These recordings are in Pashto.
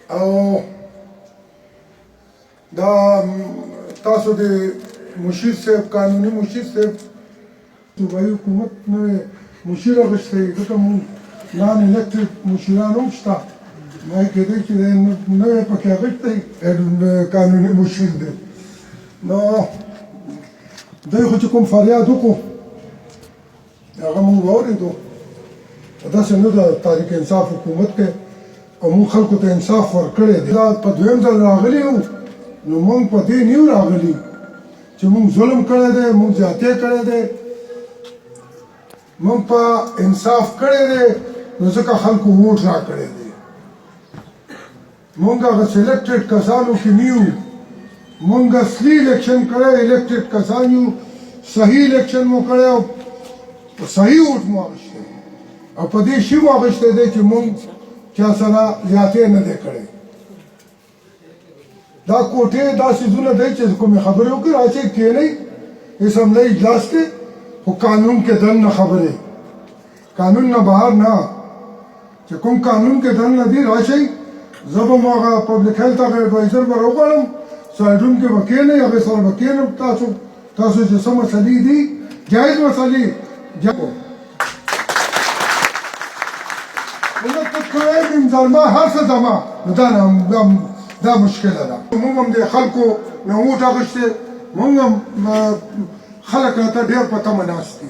او دا تاسو د مشیر صاحب قانوني مشیر صاحب صوبایي حکومت نوی مشیر اغوښتی ځکه مونږ نان الکټډ مشیران هم شته ما کېدی چې نوی پکې اغوښتی قانوني مشیر دی نو دوی خو چې کوم فریاد وکړو هغه مونږ واورېدو داسې نه ده تحریک انصاف حکومت کې او مونږ خلکو ته انصاف ورکړی دی دا په دویم ځل راغلي یو نو مونږ په دې نه یو راغلي چې مونږ ظلم کړی دی مونږ زیاتې کړی دی مونږ په انصاف کړی دی نو ځکه خلکو ووټ راکړی دی مونږ هغه سلیکټډ کسانو کې نه یو مونږ اصلي الیکشن کړی الیکټډ کسان یو صحیح الیکشن مو کړی او صحیح ووټ مو اخیستی او په دې شي مو اخیستی دی چې مونږ چا سره زیاتې نه دی کړی دا کوټې دا څیزونه دی چې کومې خبرې وکړي راشئ کښېنئ اسمبلۍ اجلاس دی خو قانون کې دننه خبرې قانون نه بهر نه چې کوم قانون کې دننه دي راشئ زه به مو هغه پبلک هیلث هغه ایډوایزر به راوغواړم سایډون کې به کښېنئ هغې سره به کښېنم تاسو چې څه مسلې دي جایز مسلې ما هر څه زما نو دا مشکله ده مونږ هم د خلکو نه ووټ اخیستی مونږ هم خلک راته ډېر په تمه ناست دي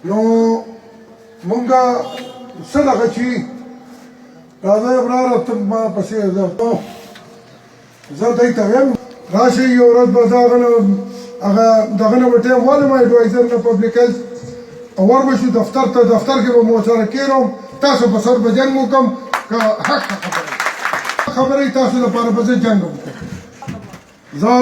نو مونږ څه دغه چې راځئ وراره ته ما پسې زه دوی ته ویم راشئ یو ورځ به زه هغه دغه نه به ټایم والم ایډوایزر نه پبلک هیلث او ور به شو دفتر ته دفتر کې به مو ورسره کښېنوم تاسو په سر به جنګ وکړم که حق خبرې تاسو لپاره به زه جنګ وکړم زه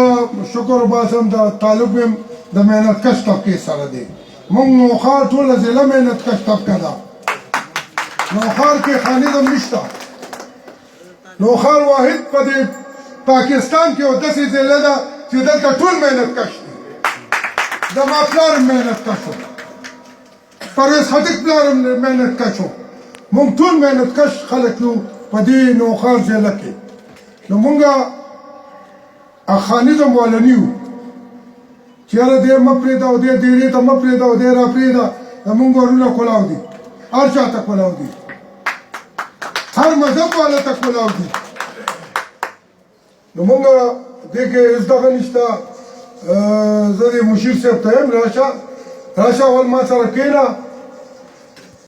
شکر وباسم د تعلق یم د محنتکش طبقې سره دی موږ نوښار ټوله ضلع محنتکش طبقه ده نوښار کې خانیزم نشته نوښار واحد په دې پاکستان کې یو داسې ضلع ده چې دلته ټول محنتکش دي د ما پلار هم محنتکش و پرویز خټک پلار هم محنتکش و مونږ ټول محنتکش خلک یو په دې نوښار ضلع کې نو مونږ خانیزم والا نه یو چې یاره دی مه پرېږده او دی ډېرې ته مه پرېږده او دی را پرېږده زمونږ ورونه کلاو دي هر چا ته کلاو دي هر مذهب والا ته کلاو دي نو مونږ دې کې هېڅ دغه نشته زه د مشیر صاحب ته یم راشه اول ما سره کښېنه